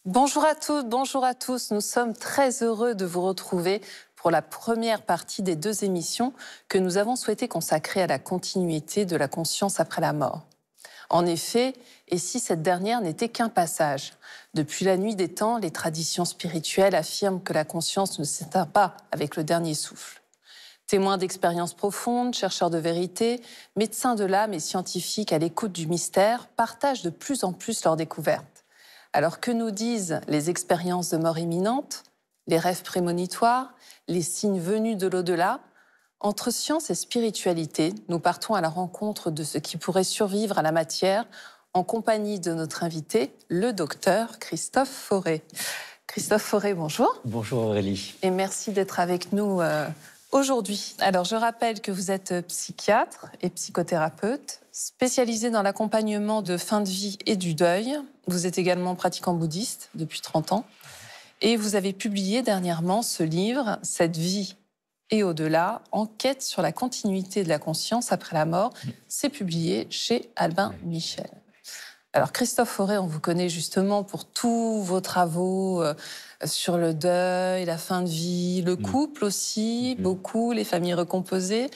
Bonjour à toutes, bonjour à tous. Nous sommes très heureux de vous retrouver pour la première partie des 2 émissions que nous avons souhaité consacrer à la continuité de la conscience après la mort. En effet, et si cette dernière n'était qu'un passage? Depuis la nuit des temps, les traditions spirituelles affirment que la conscience ne s'éteint pas avec le dernier souffle. Témoins d'expériences profondes, chercheurs de vérité, médecins de l'âme et scientifiques à l'écoute du mystère partagent de plus en plus leurs découvertes. Alors que nous disent les expériences de mort imminente, les rêves prémonitoires, les signes venus de l'au-delà? Entre science et spiritualité, nous partons à la rencontre de ce qui pourrait survivre à la matière en compagnie de notre invité, le docteur Christophe Fauré. Christophe Fauré, bonjour. Bonjour Aurélie. Et merci d'être avec nous aujourd'hui. Alors, je rappelle que vous êtes psychiatre et psychothérapeute, spécialisé dans l'accompagnement de fin de vie et du deuil. Vous êtes également pratiquant bouddhiste depuis 30 ans. Et vous avez publié dernièrement ce livre, Cette vie et au-delà, enquête sur la continuité de la conscience après la mort. C'est publié chez Albin Michel. Alors, Christophe Fauré, on vous connaît justement pour tous vos travaux sur le deuil, la fin de vie, le couple aussi, beaucoup, les familles recomposées.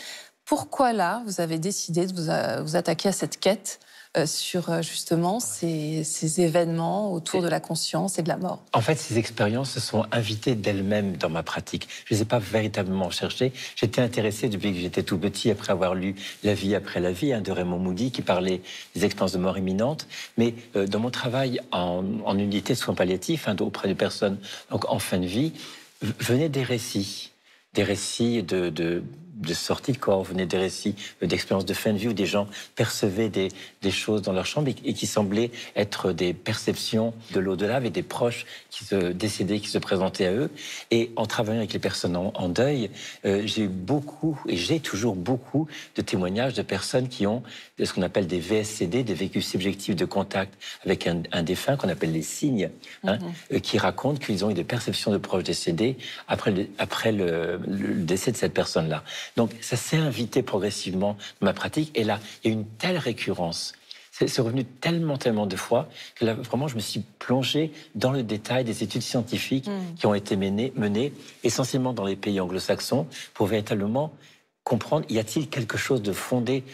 Pourquoi là, vous avez décidé de vous attaquer à cette quête sur justement ces événements autour de la conscience et de la mort? En fait, ces expériences se sont invitées d'elles-mêmes dans ma pratique. Je ne les ai pas véritablement cherchées. J'étais intéressé depuis que j'étais tout petit, après avoir lu La vie après la vie de Raymond Moody, qui parlait des expériences de mort imminente. Mais dans mon travail en unité de soins palliatifs, auprès de personnes donc en fin de vie, venaient des récits de sortie de corps, venaient des récits d'expériences de fin de vie où des gens percevaient des choses dans leur chambre et qui semblaient être des perceptions de l'au-delà avec des proches qui se décédaient, qui se présentaient à eux. Et en travaillant avec les personnes en deuil, j'ai eu beaucoup, et j'ai toujours beaucoup de témoignages de personnes qui ont ce qu'on appelle des VSCD, des vécus subjectifs de contact avec un défunt, qu'on appelle les signes, qui racontent qu'ils ont eu des perceptions de proches décédés après le décès de cette personne-là. Donc, ça s'est invité progressivement dans ma pratique. Et là, il y a une telle récurrence. C'est revenu tellement de fois que là, vraiment, je me suis plongé dans le détail des études scientifiques qui ont été menées essentiellement dans les pays anglo-saxons pour véritablement comprendre, y a-t-il quelque chose de fondé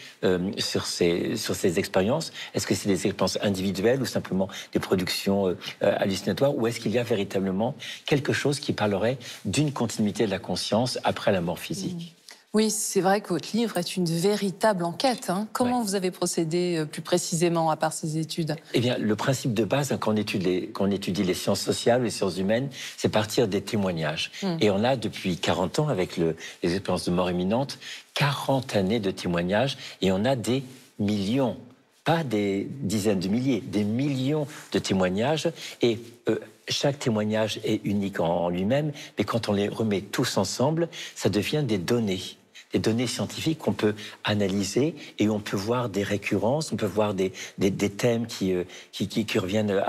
sur ces expériences? Est-ce que c'est des expériences individuelles ou simplement des productions hallucinatoires? Ou est-ce qu'il y a véritablement quelque chose qui parlerait d'une continuité de la conscience après la mort physique? Oui, c'est vrai que votre livre est une véritable enquête. Comment vous avez procédé plus précisément à part ces études? Eh bien, le principe de base, quand on étudie les sciences sociales, les sciences humaines, c'est partir des témoignages. Et on a, depuis 40 ans, avec les expériences de mort imminente, 40 années de témoignages, et on a des millions, pas des dizaines de milliers, des millions de témoignages, et chaque témoignage est unique en lui-même, mais quand on les remet tous ensemble, ça devient des données scientifiques qu'on peut analyser et on peut voir des récurrences, on peut voir des thèmes qui reviennent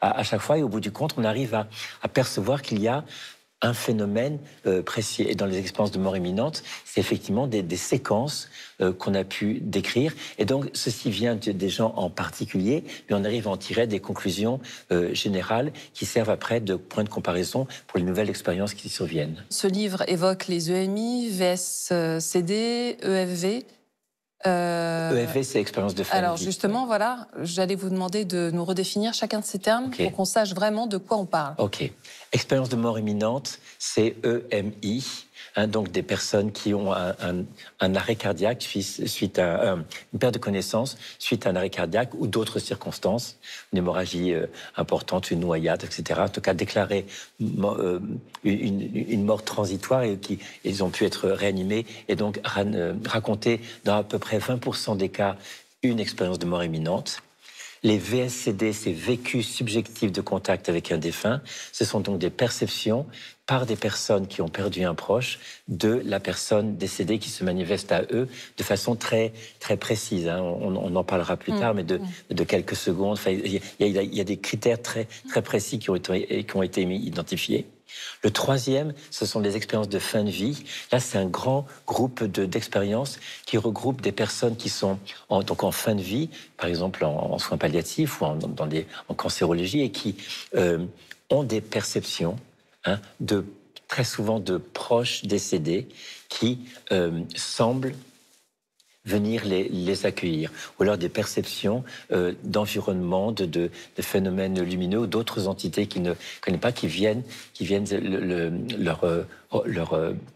à chaque fois. Et au bout du compte, on arrive à percevoir qu'il y a un phénomène précis. Et dans les expériences de mort imminente, c'est effectivement des séquences qu'on a pu décrire. Et donc, ceci vient des gens en particulier, mais on arrive à en tirer des conclusions générales qui servent après de point de comparaison pour les nouvelles expériences qui surviennent. Ce livre évoque les EMI, VSCD, EFV. EFV, c'est expérience de fin de vie. Alors justement, voilà, j'allais vous demander de nous redéfinir chacun de ces termes pour qu'on sache vraiment de quoi on parle. Ok. Expérience de mort imminente, c'est EMI, donc des personnes qui ont un arrêt cardiaque suite à une perte de connaissance suite à un arrêt cardiaque ou d'autres circonstances, une hémorragie importante, une noyade, etc. En tout cas, déclarer une mort transitoire et ils ont pu être réanimés et donc raconter dans à peu près 20% des cas une expérience de mort imminente. Les VSCD, c'est vécu subjectif de contact avec un défunt. Ce sont donc des perceptions par des personnes qui ont perdu un proche de la personne décédée qui se manifeste à eux de façon très, très précise. Hein. On en parlera plus tard, mais de quelques secondes. Enfin, il y a des critères très, très précis qui ont été identifiés. Le troisième, ce sont les expériences de fin de vie. Là, c'est un grand groupe d'expériences qui regroupe des personnes qui sont donc en fin de vie, par exemple en soins palliatifs ou en cancérologie, et qui ont des perceptions très souvent de proches décédés qui semblent venir les accueillir, ou alors des perceptions d'environnement, de phénomènes lumineux ou d'autres entités qu'ils ne connaissent pas, qui viennent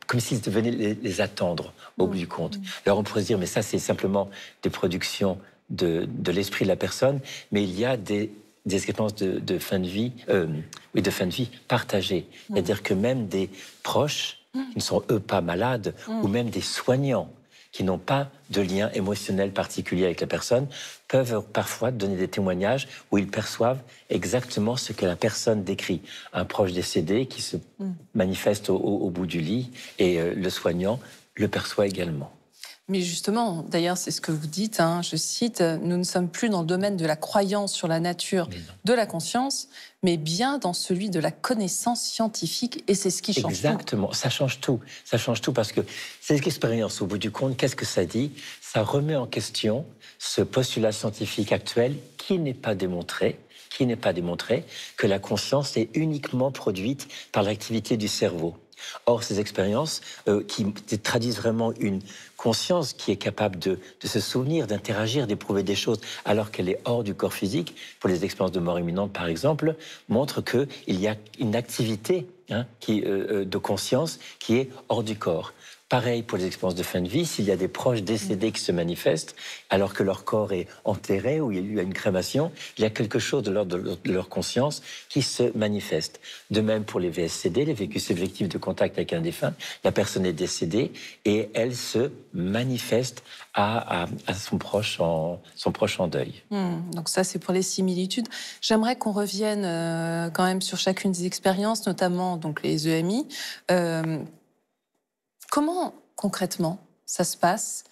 comme s'ils venaient les attendre au bout du compte. Alors on pourrait se dire, mais ça c'est simplement des productions de l'esprit de la personne, mais il y a des expériences de fin de vie, de fin de vie partagées. C'est-à-dire que même des proches, qui ne sont eux pas malades, ou même des soignants, qui n'ont pas de lien émotionnel particulier avec la personne, peuvent parfois donner des témoignages où ils perçoivent exactement ce que la personne décrit. Un proche décédé qui se manifeste au bout du lit, et le soignant le perçoit également. Mais justement, d'ailleurs, c'est ce que vous dites, hein, je cite, « Nous ne sommes plus dans le domaine de la croyance sur la nature de la conscience, mais bien dans celui de la connaissance scientifique, et c'est ce qui change tout. » Exactement, ça change tout. Ça change tout parce que cette expérience, au bout du compte, qu'est-ce que ça dit? Ça remet en question ce postulat scientifique actuel qui n'est pas démontré, que la conscience est uniquement produite par l'activité du cerveau. Or, ces expériences qui traduisent vraiment une conscience qui est capable de se souvenir, d'interagir, d'éprouver des choses alors qu'elle est hors du corps physique, pour les expériences de mort imminente par exemple, montrent qu'il y a une activité de conscience qui est hors du corps. Pareil pour les expériences de fin de vie, s'il y a des proches décédés qui se manifestent alors que leur corps est enterré ou il y a eu une crémation, il y a quelque chose de leur conscience qui se manifeste. De même pour les VSCD, les vécus subjectifs de contact avec un défunt, la personne est décédée et elle se manifeste à son proche en deuil. Donc ça, c'est pour les similitudes. J'aimerais qu'on revienne quand même sur chacune des expériences, notamment donc les EMI. Comment, concrètement, ça se passe,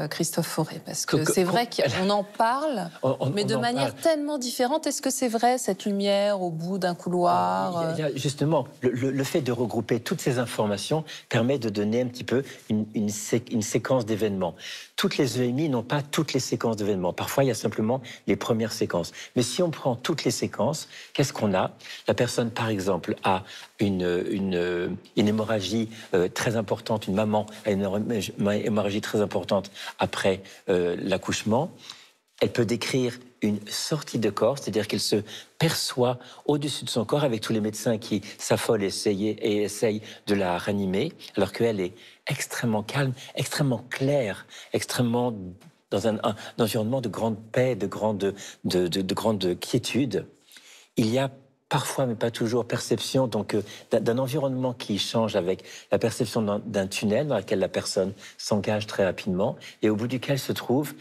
Christophe Fauré? Parce que c'est vrai qu'on en parle, mais de manière tellement différente. Est-ce que c'est vrai, cette lumière au bout d'un couloir? Justement, le fait de regrouper toutes ces informations permet de donner un petit peu une séquence d'événements. Toutes les EMI n'ont pas toutes les séquences d'événements. Parfois, il y a simplement les premières séquences. Mais si on prend toutes les séquences, qu'est-ce qu'on a? La personne, par exemple, a une hémorragie très importante, une maman a une hémorragie très importante après l'accouchement. Elle peut décrire une sortie de corps, c'est-à-dire qu'elle se perçoit au-dessus de son corps avec tous les médecins qui s'affolent et essayent de la ranimer, alors qu'elle est extrêmement calme, extrêmement claire, extrêmement dans un environnement de grande paix, de grande quiétude. Il y a parfois, mais pas toujours, perception d'un environnement qui change avec la perception d'un tunnel dans lequel la personne s'engage très rapidement et au bout duquel se trouve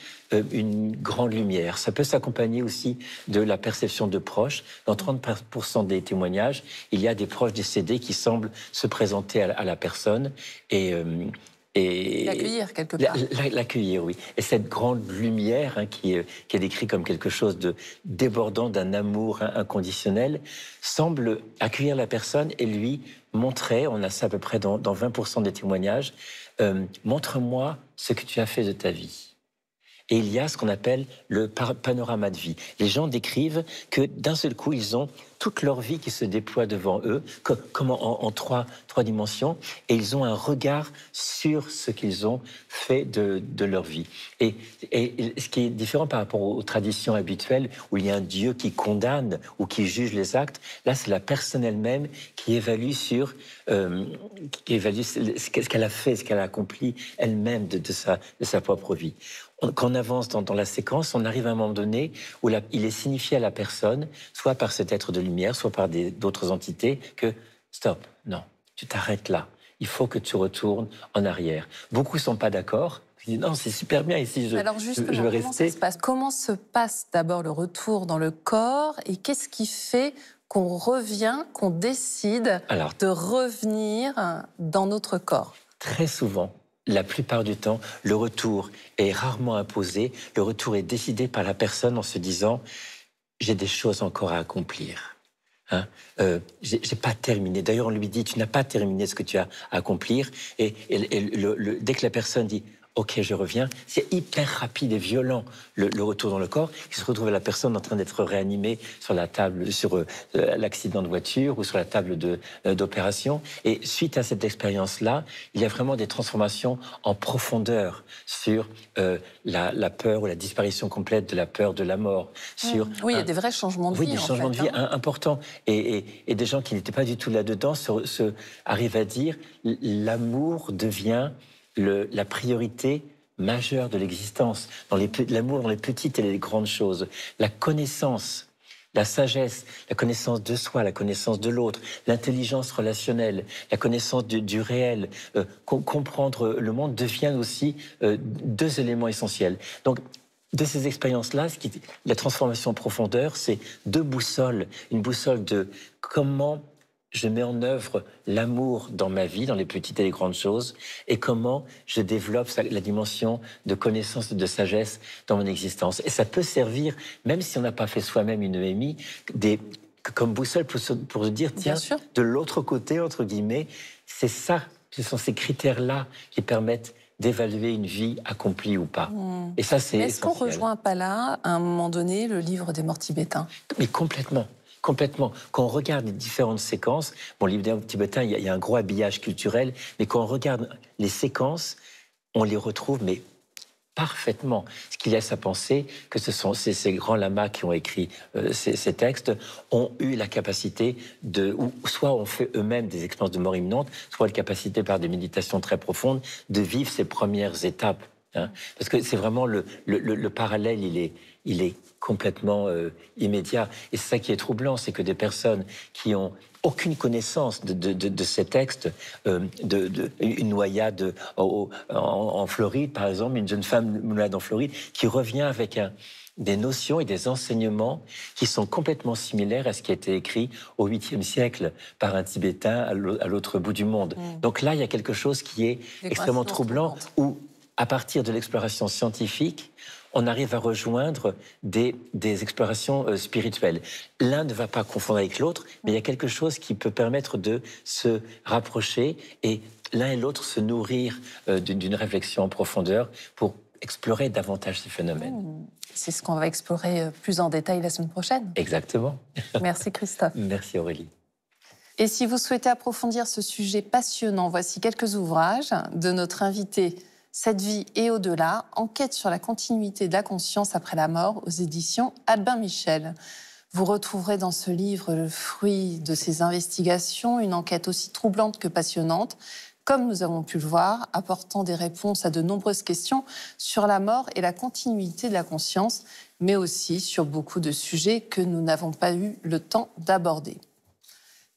une grande lumière. Ça peut s'accompagner aussi de la perception de proches. Dans 30% des témoignages, il y a des proches décédés qui semblent se présenter à la personne et l'accueillir quelque part. L'accueillir, oui. Et cette grande lumière qui est décrite comme quelque chose de débordant d'un amour inconditionnel semble accueillir la personne et lui montrer, on a ça à peu près dans 20% des témoignages, montre-moi ce que tu as fait de ta vie. Et il y a ce qu'on appelle le panorama de vie. Les gens décrivent que d'un seul coup, ils ont toute leur vie qui se déploie devant eux, comme en trois dimensions, et ils ont un regard sur ce qu'ils ont fait de leur vie. Et ce qui est différent par rapport aux traditions habituelles, où il y a un Dieu qui condamne ou qui juge les actes, là, c'est la personne elle-même qui évalue ce qu'elle a fait, ce qu'elle a accompli elle-même de sa propre vie. Quand on avance dans la séquence, on arrive à un moment donné où il est signifié à la personne, soit par cet être de lumière, soit par d'autres entités, que stop, non, tu t'arrêtes là. Il faut que tu retournes en arrière. Beaucoup ne sont pas d'accord, Je dis non, c'est super bien ici, Alors je justement, veux comment ça rester. se passe? Comment se passe d'abord le retour dans le corps et qu'est-ce qui fait qu'on revient, qu'on décide Alors, de revenir dans notre corps? très souvent, la plupart du temps, le retour est rarement imposé. Le retour est décidé par la personne en se disant j'ai des choses encore à accomplir. Hein, j'ai pas terminé. D'ailleurs, on lui dit tu n'as pas terminé ce que tu as à accomplir. Et dès que la personne dit ok, je reviens, c'est hyper rapide et violent le retour dans le corps. Il se retrouve la personne en train d'être réanimée sur la table, sur l'accident de voiture ou sur la table d'opération. Et suite à cette expérience-là, il y a vraiment des transformations en profondeur sur la peur ou la disparition complète de la peur de la mort. Sur Oui, il y a des vrais changements de oui, vie, des en changements fait, de vie hein. importants. Et des gens qui n'étaient pas du tout là-dedans arrivent à dire l'amour devient la priorité majeure de l'existence. L'amour dans les petites et les grandes choses. La connaissance, la sagesse, la connaissance de soi, la connaissance de l'autre, l'intelligence relationnelle, la connaissance du réel, comprendre le monde devient aussi deux éléments essentiels. Donc, de ces expériences-là, la transformation en profondeur, c'est deux boussoles. Une boussole de comment je mets en œuvre l'amour dans ma vie, dans les petites et les grandes choses, et comment je développe la dimension de connaissance et de sagesse dans mon existence. Et ça peut servir, même si on n'a pas fait soi-même une EMI, comme boussole pour se dire, tiens, de l'autre côté, entre guillemets, c'est ça, ce sont ces critères-là qui permettent d'évaluer une vie accomplie ou pas. Et ça, c'est essentiel. Est-ce qu'on rejoint pas là, à un moment donné, le livre des morts tibétains? Mais complètement. Complètement. Quand on regarde les différentes séquences, bon, le livre des morts tibétains, il y a un gros habillage culturel, mais quand on regarde les séquences, on les retrouve, mais parfaitement. Ce qui laisse à penser que ce sont ces grands lamas qui ont écrit ces textes ont eu la capacité ou soit ont fait eux-mêmes des expériences de mort imminente, soit la capacité par des méditations très profondes de vivre ces premières étapes. Hein. Parce que c'est vraiment le parallèle, il est complètement immédiat. Et c'est ça qui est troublant, c'est que des personnes qui ont aucune connaissance de ces textes, une noyade en Floride, par exemple, une jeune femme noyade en Floride, qui revient avec des notions et des enseignements qui sont complètement similaires à ce qui a été écrit au 8e siècle par un Tibétain à l'autre bout du monde. Donc là, il y a quelque chose qui est extrêmement troublant, où, à partir de l'exploration scientifique, on arrive à rejoindre des explorations spirituelles. L'un ne va pas confondre avec l'autre, mais il y a quelque chose qui peut permettre de se rapprocher et l'un et l'autre se nourrir d'une réflexion en profondeur pour explorer davantage ces phénomènes. C'est ce qu'on va explorer plus en détail la semaine prochaine. Exactement. Merci Christophe. Merci Aurélie. Et si vous souhaitez approfondir ce sujet passionnant, voici quelques ouvrages de notre invité Cette vie et au-delà, enquête sur la continuité de la conscience après la mort aux éditions Albin Michel. Vous retrouverez dans ce livre le fruit de ses investigations, une enquête aussi troublante que passionnante, comme nous avons pu le voir, apportant des réponses à de nombreuses questions sur la mort et la continuité de la conscience, mais aussi sur beaucoup de sujets que nous n'avons pas eu le temps d'aborder.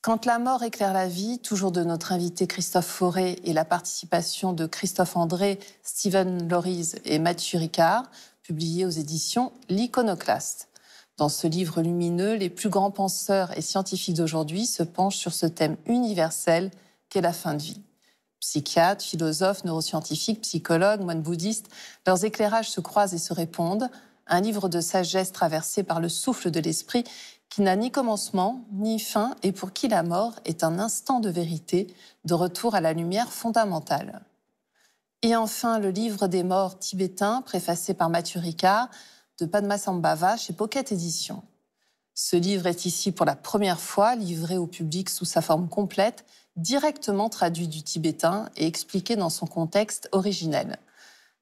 Quand la mort éclaire la vie, toujours de notre invité Christophe Fauré et la participation de Christophe André, Steven Loriz et Mathieu Ricard, publié aux éditions L'Iconoclaste. Dans ce livre lumineux, les plus grands penseurs et scientifiques d'aujourd'hui se penchent sur ce thème universel qu'est la fin de vie. Psychiatres, philosophes, neuroscientifiques, psychologues, moines bouddhistes, leurs éclairages se croisent et se répondent. Un livre de sagesse traversé par le souffle de l'esprit qui n'a ni commencement, ni fin, et pour qui la mort est un instant de vérité, de retour à la lumière fondamentale. Et enfin, le livre des morts tibétains, préfacé par Mathieu Ricard, de Padmasambhava chez Pocket Éditions. Ce livre est ici pour la première fois livré au public sous sa forme complète, directement traduit du tibétain et expliqué dans son contexte originel.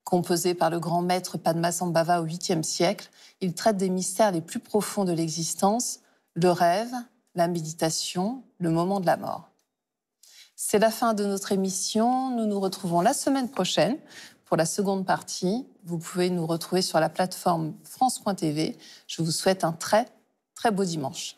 Composé par le grand maître Padmasambhava au 8e siècle, il traite des mystères les plus profonds de l'existence, le rêve, la méditation, le moment de la mort. C'est la fin de notre émission. Nous nous retrouvons la semaine prochaine pour la seconde partie. Vous pouvez nous retrouver sur la plateforme France.tv. Je vous souhaite un très, très beau dimanche.